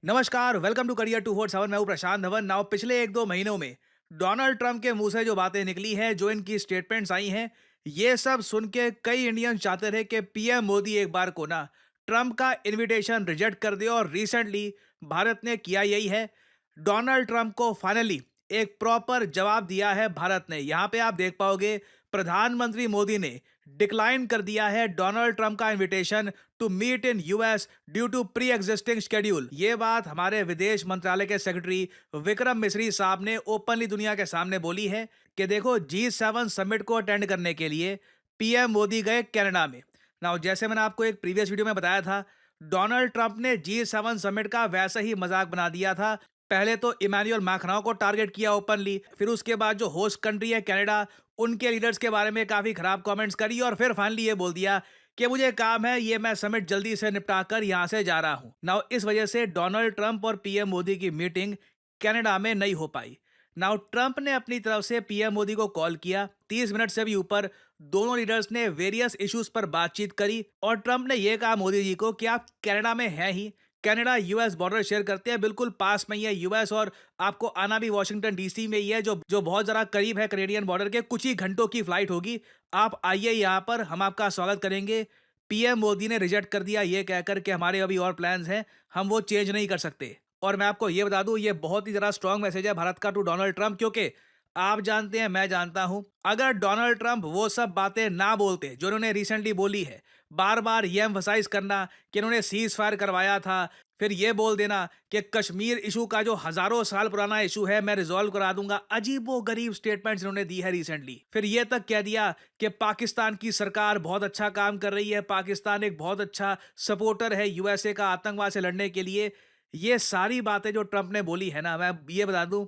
नमस्कार, welcome to career 247। मैं हूं प्रशांत धवन। नाउ पिछले 1-2 महीनों में डोनाल्ड ट्रंप के मुंह से जो बातें निकली हैं, जो इनकी स्टेटमेंट्स आई हैं, ये सब सुन के कई इंडियंस चाहते थे कि पीएम मोदी एक बार को ना ट्रंप का इनविटेशन रिजेक्ट कर दे। और रिसेंटली भारत ने किया यही है। डोनाल्ड ट्रंप को फाइनली एक प्रॉपर जवाब दिया है भारत ने। यहां पे आप देख पाओगे प्रधानमंत्री मोदी ने डिक्लाइन कर दिया है डोनाल्ड ट्रंप का invitation to meet in US due to pre existing schedule. ये बात हमारे विदेश मंत्रालय के सेक्रेटरी विक्रम मिश्री साहब ने ओपनली दुनिया के सामने बोली है कि देखो G7 समिट को अटेंड करने के लिए पीएम मोदी गए कनाडा में। नाउ जैसे मैंने आपको एक प्रीवियस वीडियो में बताया था, डोनाल्ड ट्रंप ने G7 समिट का वैसा ही मजाक बना दिया था। पहले तो इमैनुअल मैक्रों को टारगेट किया ओपनली, फिर उसके बाद जो होस्ट कंट्री है कनाडा, उनके लीडर्स के बारे में काफी खराब कमेंट्स करी, और फिर फाइनली ये बोल दिया कि मुझे काम है, ये मैं समिट जल्दी से निपटा कर यहां से जा रहा हूं। नाउ इस वजह से डोनाल्ड ट्रंप और पीएम मोदी की मीटिंग कनाडा में नहीं हो पाई। नाउ ट्रंप ने अपनी तरफ से पीएम मोदी को कॉल किया। 30 मिनट से भी ऊपर दोनों लीडर्स ने वेरियस इश्यूज पर बातचीत करी, और ट्रंप ने यह कहा मोदी जी को कि आप कनाडा में हैं ही, कनाडा यूएस बॉर्डर शेयर करते हैं, बिल्कुल पास में ही है यूएस, और आपको आना भी वॉशिंगटन डीसी में ही है, जो बहुत ज़रा करीब है कनेडियन बॉर्डर के। कुछ ही घंटों की फ्लाइट होगी। आप आइए यहाँ पर, हम आपका स्वागत करेंगे। पीएम मोदी ने रिजेक्ट कर दिया ये कहकर कि हमारे अभी और प्लान्स हैं, हम वो चेंज नहीं कर सकते। और मैं आपको ये बता दूं, ये बहुत ही ज़रा स्ट्रांग मैसेज है भारत का टू डोनाल्ड ट्रंप, क्योंकि आप जानते हैं, मैं जानता हूं, अगर डोनाल्ड ट्रंप वो सब बातें ना बोलते जो उन्होंने रिसेंटली बोली है, बार बार ये एम्फसाइज करना कि इन्होंने सीज फायर करवाया था, फिर ये बोल देना कि कश्मीर इशू का जो हजारों साल पुराना इशू है मैं रिजॉल्व करा दूंगा, अजीबो गरीब स्टेटमेंट्स इन्होंने दी है रिसेंटली। फिर ये तक कह दिया कि पाकिस्तान की सरकार बहुत अच्छा काम कर रही है, पाकिस्तान एक बहुत अच्छा सपोर्टर है यूएसए का आतंकवाद से लड़ने के लिए। ये सारी बातें जो ट्रंप ने बोली है ना, मैं ये बता दूं,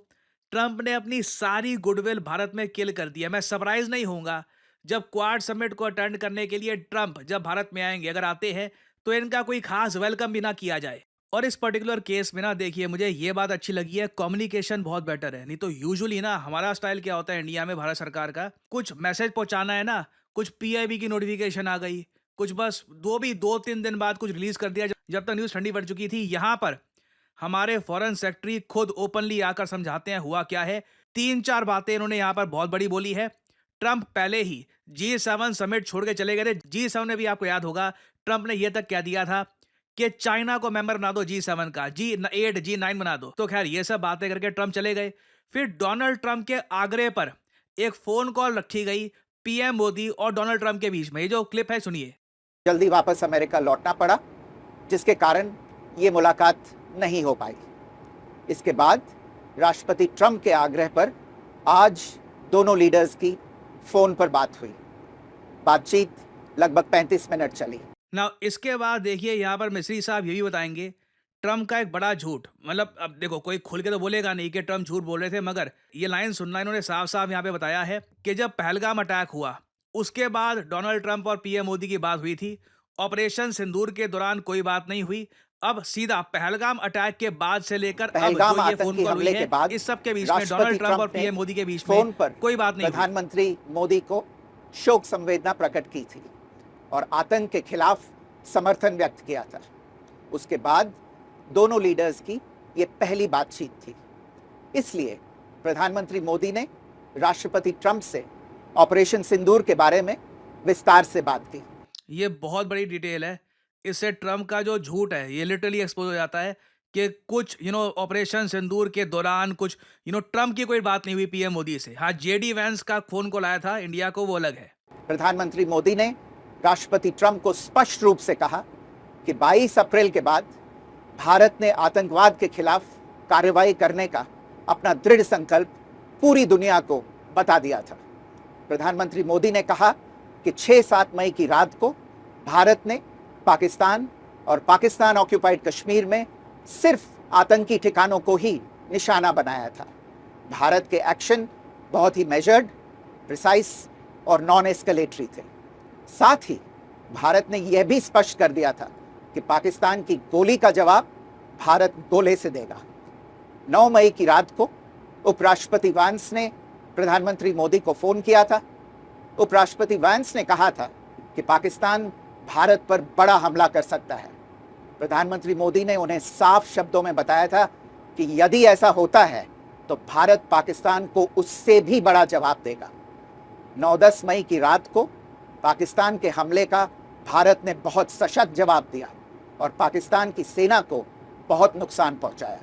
ट्रंप ने अपनी सारी गुडविल भारत में किल कर दिया। मैं सरप्राइज नहीं होऊंगा जब क्वाड समिट को अटेंड करने के लिए ट्रंप जब भारत में आएंगे, अगर आते हैं तो इनका कोई खास वेलकम भी ना किया जाए। और इस पर्टिकुलर केस में ना देखिए, मुझे ये बात अच्छी लगी है, कम्युनिकेशन बहुत बेटर है। नहीं तो यूजुअली ना हमारा स्टाइल क्या होता है इंडिया में, भारत सरकार का, कुछ मैसेज पहुंचाना है ना, कुछ पीआईबी की नोटिफिकेशन आ गई, कुछ बस 2-3 दिन बाद कुछ रिलीज कर दिया, जब तक न्यूज ठंडी पड़ चुकी थी। यहां पर हमारे फॉरेन सेक्रेटरी खुद ओपनली आकर समझाते हैं हुआ क्या है। 3-4 बातें इन्होंने यहां पर बहुत बड़ी बोली है। ट्रंप पहले ही G7 समिट छोड़ के चले गए थे। G7 में भी आपको याद होगा ट्रंप ने यह तक कह दिया था कि चाइना को मेंबर बना दो G7 का, G8 G9 बना दो। तो खैर ये सब बातें करके ट्रंप चले गए। फिर डोनाल्ड ट्रंप के आग्रह पर एक फोन कॉल रखी गई पीएम मोदी और डोनाल्ड ट्रंप के बीच में। ये जो क्लिप है सुनिए। जल्दी वापस अमेरिका लौटना पड़ा, जिसके कारण ये मुलाकात नहीं हो पाई। इसके बाद राष्ट्रपति ट्रंप के आग्रह पर आज दोनों लीडर्स की फोन पर बात हुई। बातचीत लगभग 35 मिनट चली। ना इसके बाद देखिए यहाँ पर मिस्री साहब ये भी बताएंगे ट्रंप का एक बड़ा झूठ। मतलब अब देखो, कोई खुल के तो बोलेगा नहीं कि ट्रंप झूठ बोल रहे थे, मगर ये लाइन सुनना, इन्होंने साफ साफ यहाँ पे बताया है कि जब पहलगाम अटैक हुआ उसके बाद डोनाल्ड ट्रंप और पीएम मोदी की बात हुई थी। ऑपरेशन सिंदूर के दौरान कोई बात नहीं हुई। अब सीधा पहलगाम अटैक के बाद से लेकर अब पहलगाम जो ये फोन आतंकी कॉल हुई हमले के है, बाद इस सब के बीच में राष्ट्रपति डोनाल्ड ट्रंप और ट्रंप ने पीएम मोदी के बीच फोन में पर कोई बात नहीं हुई। प्रधानमंत्री मोदी को शोक संवेदना प्रकट की थी और आतंक के खिलाफ समर्थन व्यक्त किया था। उसके बाद दोनों लीडर्स की ये पहली बातचीत थी। इसलिए प्रधानमंत्री मोदी ने राष्ट्रपति ट्रंप से ऑपरेशन सिंदूर के बारे में विस्तार से बात की। ये बहुत बड़ी डिटेल है। इससे ट्रंप का जो झूठ है ये लिटरली एक्सपोज हो जाता है कि कुछ ऑपरेशन सिंदूर के दौरान कुछ ट्रंप की कोई बात नहीं हुई पीएम मोदी से। हाँ, जेडी वैंस का फोन कॉल आया था इंडिया को, वो अलग है। प्रधानमंत्री मोदी ने राष्ट्रपति ट्रंप को स्पष्ट रूप से कहा कि 22 अप्रैल के बाद भारत ने आतंकवाद के खिलाफ कार्रवाई करने का अपना दृढ़ संकल्प पूरी दुनिया को बता दिया था। प्रधानमंत्री मोदी ने कहा कि 6-7 मई की रात को भारत ने पाकिस्तान और पाकिस्तान ऑक्यूपाइड कश्मीर में सिर्फ आतंकी ठिकानों को ही निशाना बनाया था। भारत के एक्शन बहुत ही मेजर्ड, प्रिसाइज और नॉन एस्केलेटरी थे। साथ ही भारत ने यह भी स्पष्ट कर दिया था कि पाकिस्तान की गोली का जवाब भारत गोले से देगा। 9 मई की रात को उपराष्ट्रपति वैंस ने प्रधानमंत्री मोदी को फोन किया था। उपराष्ट्रपति वैंस ने कहा था कि पाकिस्तान भारत पर बड़ा हमला कर सकता है। प्रधानमंत्री मोदी ने उन्हें साफ शब्दों में बताया था कि यदि ऐसा होता है तो भारत पाकिस्तान को उससे भी बड़ा जवाब देगा। 9-10 मई की रात को पाकिस्तान के हमले का भारत ने बहुत सशक्त जवाब दिया और पाकिस्तान की सेना को बहुत नुकसान पहुंचाया।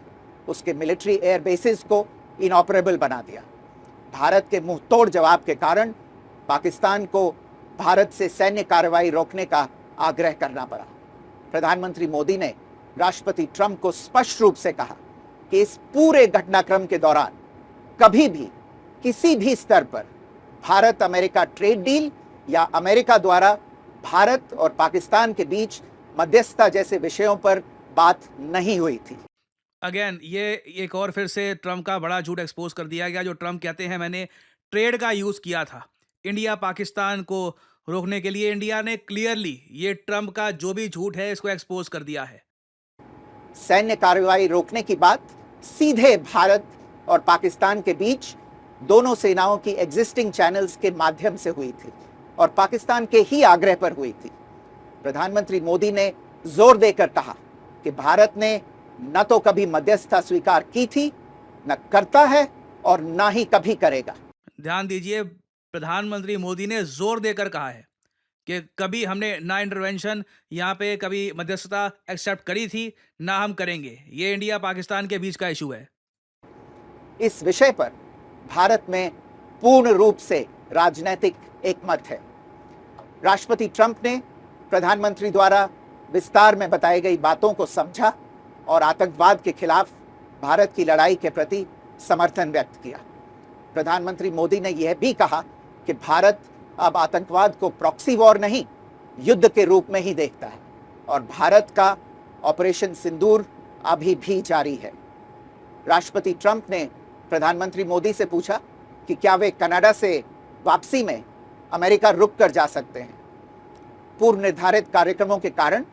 उसके मिलिट्री एयर बेसिस को इनऑपरेबल बना दिया। भारत के मुंह तोड़ जवाब के कारण पाकिस्तान को भारत से सैन्य कार्रवाई रोकने का आग्रह करना पड़ा। प्रधानमंत्री मोदी ने राष्ट्रपति ट्रंप को स्पष्ट रूप से कहा कि इस पूरे घटनाक्रम के दौरान कभी भी किसी भी स्तर पर भारत अमेरिका ट्रेड डील या अमेरिका द्वारा भारत और पाकिस्तान के बीच मध्यस्थता जैसे विषयों पर बात नहीं हुई थी। अगेन ये एक और फिर से ट्रम्प का बड़ा झूठ एक्सपोज कर दिया गया, जो ट्रम्प कहते हैं मैंने ट्रेड का यूज़ किया था इंडिया पाकिस्तान को रोकने के लिए। इंडिया ने क्लियरली ये ट्रम्प का जो भी झूठ है इसको एक्सपोज कर दिया है। सैन्य कार्रवाई रोकने की बात सीधे भारत और पाकिस्तान के बीच दोनों सेनाओं की एग्जिस्टिंग चैनल्स के माध्यम से हुई थी और पाकिस्तान के ही आग्रह पर हुई थी। प्रधानमंत्री मोदी ने जोर देकर कहा कि भारत ने न तो कभी मध्यस्थता स्वीकार की थी, न करता है और न ही कभी करेगा। ध्यान दीजिए, प्रधानमंत्री मोदी ने जोर देकर कहा है कि कभी हमने ना इंटरवेंशन यहाँ पे कभी मध्यस्थता एक्सेप्ट करी थी, ना हम करेंगे। ये इंडिया पाकिस्तान के बीच का इशू है। इस विषय पर भारत में पूर्ण रूप से राजनीतिक एकमत है। राष्ट्रपति ट्रंप ने प्रधानमंत्री द्वारा विस्तार में बताई गई बातों को समझा और आतंकवाद के खिलाफ भारत की लड़ाई के प्रति समर्थन व्यक्त किया। प्रधानमंत्री मोदी ने यह भी कहा कि भारत अब आतंकवाद को प्रॉक्सी वॉर नहीं, युद्ध के रूप में ही देखता है और भारत का ऑपरेशन सिंदूर अभी भी जारी है। राष्ट्रपति ट्रंप ने प्रधानमंत्री मोदी से पूछा कि क्या वे कनाडा से वापसी में अमेरिका रुक कर जा सकते हैं। पूर्व निर्धारित कार्यक्रमों के कारण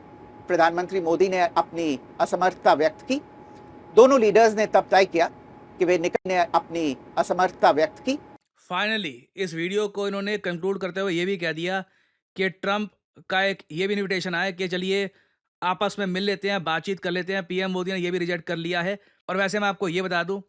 प्रधानमंत्री मोदी ने अपनी असमर्थता व्यक्त की। दोनों लीडर्स ने तब तय किया कि वे निकलने अपनी असमर्थता व्यक्त की। फाइनली इस वीडियो को इन्होंने कंक्लूड करते हुए ये भी कह दिया कि ट्रंप का एक ये भी इन्विटेशन आया कि चलिए आपस में मिल लेते हैं, बातचीत कर लेते हैं। पीएम मोदी ने ये भी रिजेक्ट कर लिया है। और वैसे मैं आपको ये बता दूं,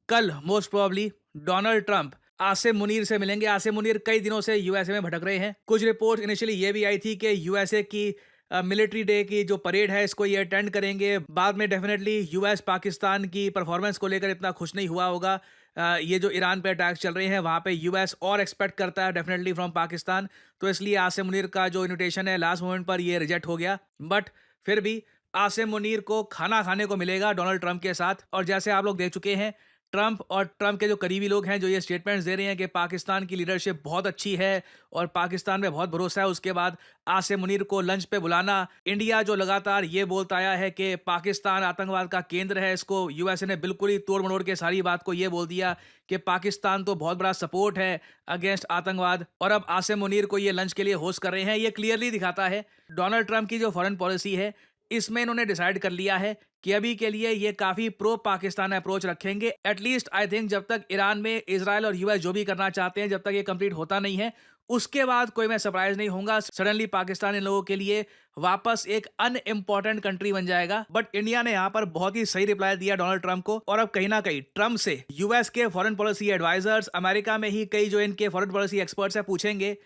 कल most probably Donald Trump Asim Munir से मिलेंगे। आसिम मुनीर कई दिनों से यूएसए में भटक रहे हैं। कुछ रिपोर्ट इनिशियली ये भी आई थी कि यूएसए की मिलिट्री डे की जो परेड है इसको ये अटेंड करेंगे। बाद में डेफिनेटली यूएस पाकिस्तान की परफॉर्मेंस को लेकर इतना खुश नहीं हुआ होगा। ये जो ईरान पे अटैक्स चल रहे हैं वहाँ पे यूएस और एक्सपेक्ट करता है डेफिनेटली फ्रॉम पाकिस्तान। तो इसलिए आसिम मुनीर का जो इन्विटेशन है लास्ट मोमेंट पर ये रिजेक्ट हो गया। बट फिर भी आसिम मुनीर को खाना खाने को मिलेगा डोनाल्ड ट्रंप के साथ। और जैसे आप लोग देख चुके हैं, ट्रंप और ट्रंप के जो करीबी लोग हैं जो ये स्टेटमेंट्स दे रहे हैं कि पाकिस्तान की लीडरशिप बहुत अच्छी है और पाकिस्तान में बहुत भरोसा है, उसके बाद आसिम मुनीर को लंच पे बुलाना। इंडिया जो लगातार ये बोलता आया है कि पाकिस्तान आतंकवाद का केंद्र है, इसको यूएसए ने बिल्कुल ही तोड़ मरोड़ के सारी बात को ये बोल दिया कि पाकिस्तान तो बहुत बड़ा सपोर्ट है अगेंस्ट आतंकवाद। और अब आसिम मुनीर को ये लंच के लिए होस्ट कर रहे हैं। ये क्लियरली दिखाता है डोनाल्ड ट्रंप की जो फॉरेन पॉलिसी है, इसमें इन्होंने डिसाइड कर लिया है कि अभी के लिए ये काफी प्रो पाकिस्तान अप्रोच रखेंगे। एटलीस्ट आई थिंक जब तक ईरान में इजराइल और यूएस जो भी करना चाहते हैं, जब तक ये कंप्लीट होता नहीं है, उसके बाद कोई मैं सरप्राइज नहीं होऊंगा। सडनली पाकिस्तान इन लोगों के लिए वापस एक अनइम्पॉर्टेंट कंट्री बन जाएगा। बट इंडिया ने यहाँ पर बहुत ही सही रिप्लाई दिया डोनाल्ड ट्रंप को। और अब कहीं ना कहीं ट्रंप से यूएस के फॉरेन पॉलिसी एडवाइजर्स, अमेरिका में ही कई जो इनके फॉरेन पॉलिसी एक्सपर्ट्स है, पूछेंगे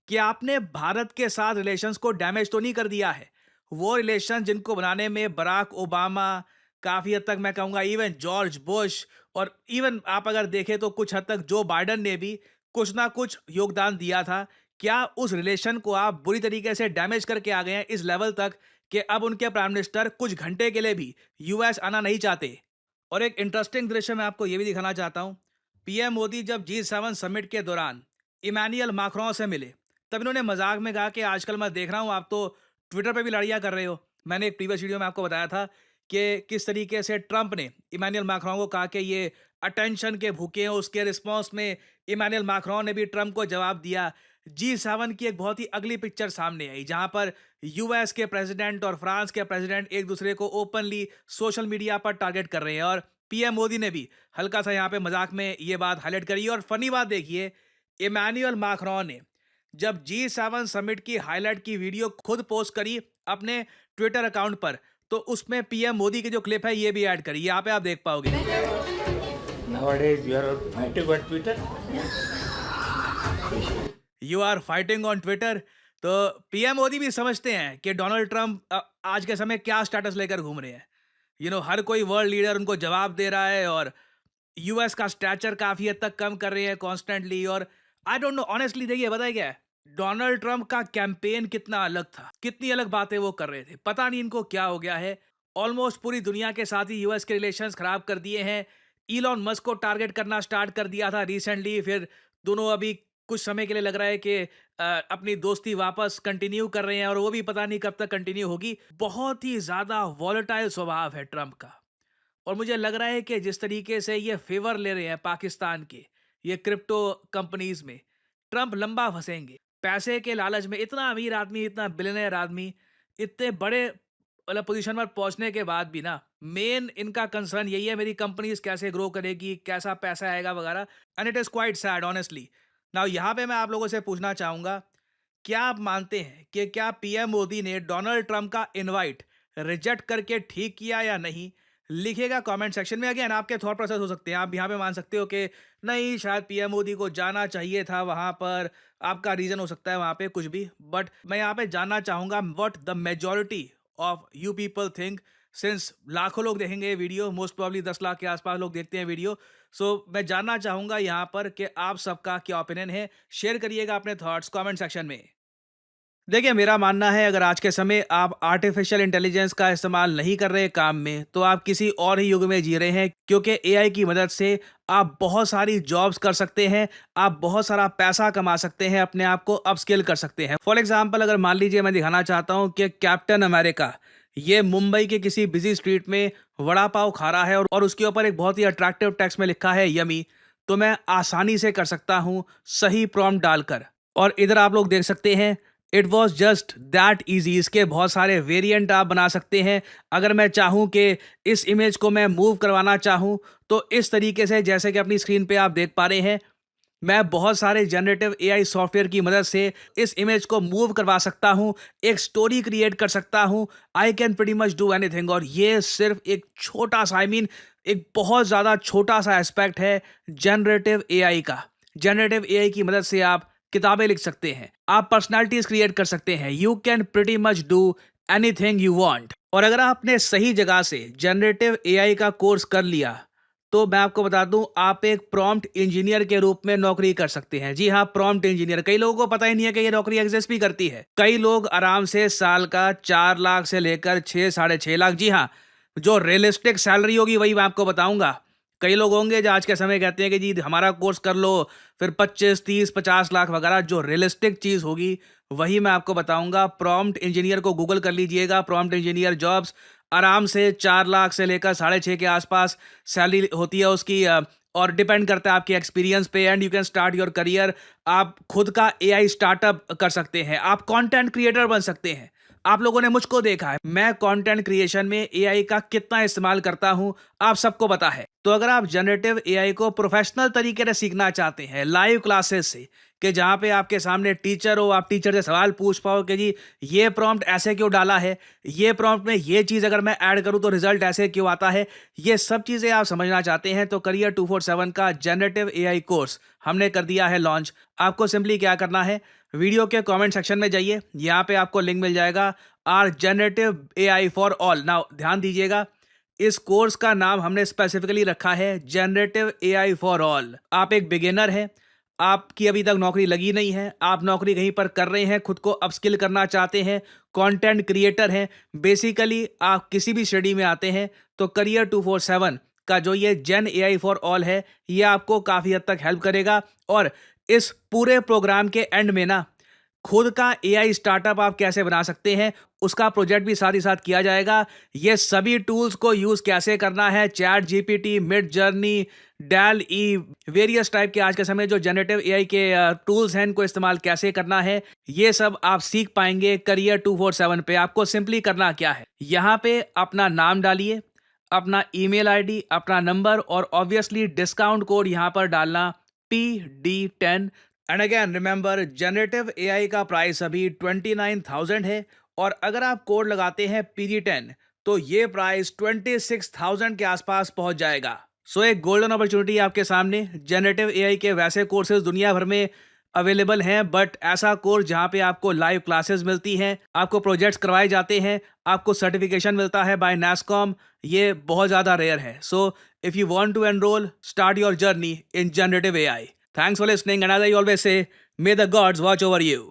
कि आपने भारत के साथ रिलेशंस को डैमेज तो नहीं कर दिया है। वो रिलेशन जिनको बनाने में बराक ओबामा, काफ़ी हद तक मैं कहूँगा इवन जॉर्ज बुश, और इवन आप अगर देखें तो कुछ हद तक जो बाइडन ने भी कुछ ना कुछ योगदान दिया था। क्या उस रिलेशन को आप बुरी तरीके से डैमेज करके आ गए हैं इस लेवल तक कि अब उनके प्राइम मिनिस्टर कुछ घंटे के लिए भी यूएस आना नहीं चाहते। और एक इंटरेस्टिंग दृश्य मैं आपको ये भी दिखाना चाहता हूँ। पीएम मोदी जब G7 समिट के दौरान इमैनुअल मैक्रों से मिले, तब इन्होंने मजाक में कहा कि आजकल मैं देख रहा हूँ आप तो ट्विटर पे भी लड़ाइयाँ कर रहे हो। मैंने एक प्रीवियस वीडियो में आपको बताया था कि किस तरीके से ट्रंप ने इमैनुअल मैक्रों को कहा कि ये अटेंशन के भूखे हैं। उसके रिस्पॉन्स में इमैनुअल मैक्रों ने भी ट्रंप को जवाब दिया। G7 की एक बहुत ही अगली पिक्चर सामने आई, जहां पर यूएस के प्रेसिडेंट और फ्रांस के प्रेसिडेंट एक दूसरे को ओपनली सोशल मीडिया पर टारगेट कर रहे हैं। और पीएम मोदी ने भी हल्का सा यहाँ पे मजाक में ये बात हाईलाइट करी। और फनी बात देखिए, इमैनुअल मैक्रों ने जब G7 समिट की हाईलाइट की वीडियो खुद पोस्ट करी अपने ट्विटर अकाउंट पर, तो उसमें पीएम मोदी की जो क्लिप है ये भी ऐड करी, यहाँ पे आप देख पाओगे। Nowadays, you are fighting on Twitter. You are fighting on Twitter. तो पीएम मोदी भी समझते हैं कि डोनाल्ड ट्रंप आज के समय क्या स्टेटस लेकर घूम रहे हैं। हर कोई वर्ल्ड लीडर उनको जवाब दे रहा है और यूएस का स्टैचर काफी हद तक कम कर रहे हैं कॉन्स्टेंटली। और आई डोंट नो ऑनेस्टली, देखिए बताया क्या है, डोनाल्ड ट्रंप का कैंपेन कितना अलग था, कितनी अलग बातें वो कर रहे थे, पता नहीं इनको क्या हो गया है। ऑलमोस्ट पूरी दुनिया के साथ ही यूएस के रिलेशंस खराब कर दिए हैं। इलॉन मस्क को टारगेट करना स्टार्ट कर दिया था रिसेंटली, फिर दोनों अभी कुछ समय के लिए लग रहा है कि अपनी दोस्ती वापस कंटिन्यू कर रहे हैं, और वो भी पता नहीं कब तक कंटिन्यू होगी। बहुत ही ज्यादा वॉलेटाइल स्वभाव है ट्रंप का, और मुझे लग रहा है कि जिस तरीके से ये फेवर ले रहे हैं पाकिस्तान के ये क्रिप्टो कंपनीज में, ट्रंप लंबा फंसेंगे। पैसे के लालच में इतना अमीर आदमी, इतना बिलियनर आदमी, इतने बड़े मतलब पोजीशन पर पहुंचने के बाद भी ना, मेन इनका कंसर्न यही है, मेरी कंपनीज कैसे ग्रो करेगी, कैसा पैसा आएगा वगैरह। And it is quite sad honestly. Now यहाँ पे मैं आप लोगों से पूछना चाहूंगा, क्या आप मानते हैं कि क्या पीएम मोदी ने डोनाल्ड ट्रंप का इनवाइट रिजेक्ट करके ठीक किया या नहीं? लिखिएगा कमेंट सेक्शन में। अगेन आपके थॉट प्रोसेस हो सकते हैं, आप यहाँ पे मान सकते हो कि नहीं, शायद पीएम मोदी को जाना चाहिए था वहां पर, आपका रीजन हो सकता है वहां पे कुछ भी। बट मैं यहाँ पे जानना चाहूंगा what the majority of you people think, since लाखों लोग देखेंगे ये वीडियो, मोस्ट प्रॉब्ली 10 लाख के आसपास लोग देखते हैं वीडियो। सो मैं जानना चाहूंगा यहाँ पर कि आप सबका क्या ओपिनियन है। शेयर करिएगा अपने थॉट्स कमेंट सेक्शन में। देखिए, मेरा मानना है अगर आज के समय आप आर्टिफिशियल इंटेलिजेंस का इस्तेमाल नहीं कर रहे काम में, तो आप किसी और ही युग में जी रहे हैं, क्योंकि एआई की मदद से आप बहुत सारी जॉब्स कर सकते हैं, आप बहुत सारा पैसा कमा सकते हैं, अपने आप को अपस्किल कर सकते हैं। फॉर एग्जांपल, अगर मान लीजिए मैं दिखाना चाहता हूं कि कैप्टन अमेरिका ये मुंबई के किसी बिजी स्ट्रीट में वड़ा पाव खा रहा है और उसके ऊपर एक बहुत ही अट्रैक्टिव टेक्स्ट में लिखा है यमी, तो मैं आसानी से कर सकता हूं सही प्रॉम्प्ट डालकर। और इधर आप लोग देख सकते हैं, it was just that easy. इसके बहुत सारे वेरिएंट आप बना सकते हैं। अगर मैं चाहूं कि इस इमेज को मैं मूव करवाना चाहूं, तो इस तरीके से, जैसे कि अपनी स्क्रीन पे आप देख पा रहे हैं, मैं बहुत सारे जनरेटिव एआई सॉफ्टवेयर की मदद से इस इमेज को मूव करवा सकता हूं, एक स्टोरी क्रिएट कर सकता हूं। I can pretty much do anything. और ये सिर्फ एक छोटा सा, आई मीन एक बहुत ज़्यादा छोटा सा एस्पेक्ट है जनरेटिव एआई का। जनरेटिव एआई की मदद से आप किताबें लिख सकते हैं, आप पर्सनालिटीज क्रिएट कर सकते हैं। You can pretty much do anything you want. और अगर आपने सही जगह से जनरेटिव एआई का कोर्स कर लिया, तो मैं आपको बता दूं, आप एक प्रॉम्प्ट इंजीनियर के रूप में नौकरी कर सकते हैं। जी हाँ, प्रॉम्प्ट इंजीनियर। कई लोगों को पता ही नहीं है कि ये नौकरी एग्जिस्ट भी करती है। कई लोग आराम से साल का 4 लाख से लेकर 6 साढ़े 6 लाख, जी हाँ, जो रियलिस्टिक सैलरी होगी वही मैं आपको बताऊंगा। कई लोग होंगे जो आज के समय कहते हैं कि जी हमारा कोर्स कर लो, फिर 25 30 50 लाख वगैरह। जो रियलिस्टिक चीज़ होगी वही मैं आपको बताऊंगा। प्रॉम्प्ट इंजीनियर को गूगल कर लीजिएगा, प्रॉम्प्ट इंजीनियर जॉब्स, आराम से 4 लाख से लेकर साढ़े 6 के आसपास सैलरी होती है उसकी। और डिपेंड करता है आपके एक्सपीरियंस पे। And you can start your career. आप खुद का एआई स्टार्टअप कर सकते हैं, आप कंटेंट क्रिएटर बन सकते हैं। आप लोगों ने मुझको देखा है, मैं कंटेंट क्रिएशन में एआई का कितना इस्तेमाल करता हूं, आप सबको पता है। तो अगर आप जनरेटिव एआई को प्रोफेशनल तरीके से सीखना चाहते हैं, लाइव क्लासेस से, कि जहां पे आपके सामने टीचर हो, आप टीचर से सवाल पूछ पाओ कि जी ये प्रॉम्प्ट ऐसे क्यों डाला है, ये प्रॉम्प्ट में ये चीज़ अगर मैं ऐड करूं तो रिजल्ट ऐसे क्यों आता है, ये सब चीज़ें आप समझना चाहते हैं, तो करियर 247 का जनरेटिव एआई कोर्स हमने कर दिया है लॉन्च। आपको सिंपली क्या करना है, वीडियो के कमेंट सेक्शन में जाइए, यहाँ पे आपको लिंक मिल जाएगा, are generative AI for all. Now ध्यान दीजिएगा, इस कोर्स का नाम हमने स्पेसिफिकली रखा है जनरेटिव एआई फॉर ऑल। आप एक बिगिनर हैं, आपकी अभी तक नौकरी लगी नहीं है, आप नौकरी कहीं पर कर रहे हैं, खुद को अपस्किल करना चाहते हैं, कंटेंट क्रिएटर हैं, बेसिकली आप किसी भी स्टडी में आते हैं, तो करियर 247 का जो ये जेन एआई फॉर ऑल है, ये आपको काफ़ी हद तक हेल्प करेगा। और इस पूरे प्रोग्राम के एंड में ना, खुद का एआई स्टार्टअप आप कैसे बना सकते हैं उसका प्रोजेक्ट भी साथ ही साथ किया जाएगा। ये सभी टूल्स को यूज कैसे करना है, chat GPT, Midjourney, DALL E, various type के आज के समय जो जनरेटिव एआई के टूल्स हैं, इनको इस्तेमाल कैसे करना है, ये सब आप सीख पाएंगे करियर 247 पे। आपको सिंपली करना क्या है, यहाँ पे अपना नाम डालिए, अपना ईमेल आईडी, अपना नंबर, और ऑब्वियसली डिस्काउंट कोड यहाँ पर डालना PD10। And again remember, generative AI का प्राइस अभी 29,000 है, और अगर आप कोड लगाते हैं PD10, तो ये प्राइस 26,000 के आसपास पहुंच जाएगा। सो एक गोल्डन अपॉर्चुनिटी आपके सामने। जनरेटिव एआई के वैसे कोर्सेज दुनिया भर में अवेलेबल हैं, बट ऐसा कोर्स जहां पे आपको लाइव क्लासेस मिलती हैं, आपको प्रोजेक्ट्स करवाए जाते हैं, आपको सर्टिफिकेशन मिलता है बाय NASSCOM, ये बहुत ज़्यादा रेयर है। So if you want to enrol, start your journey in generative AI. Thanks for listening, and as I always say, may the gods watch over you.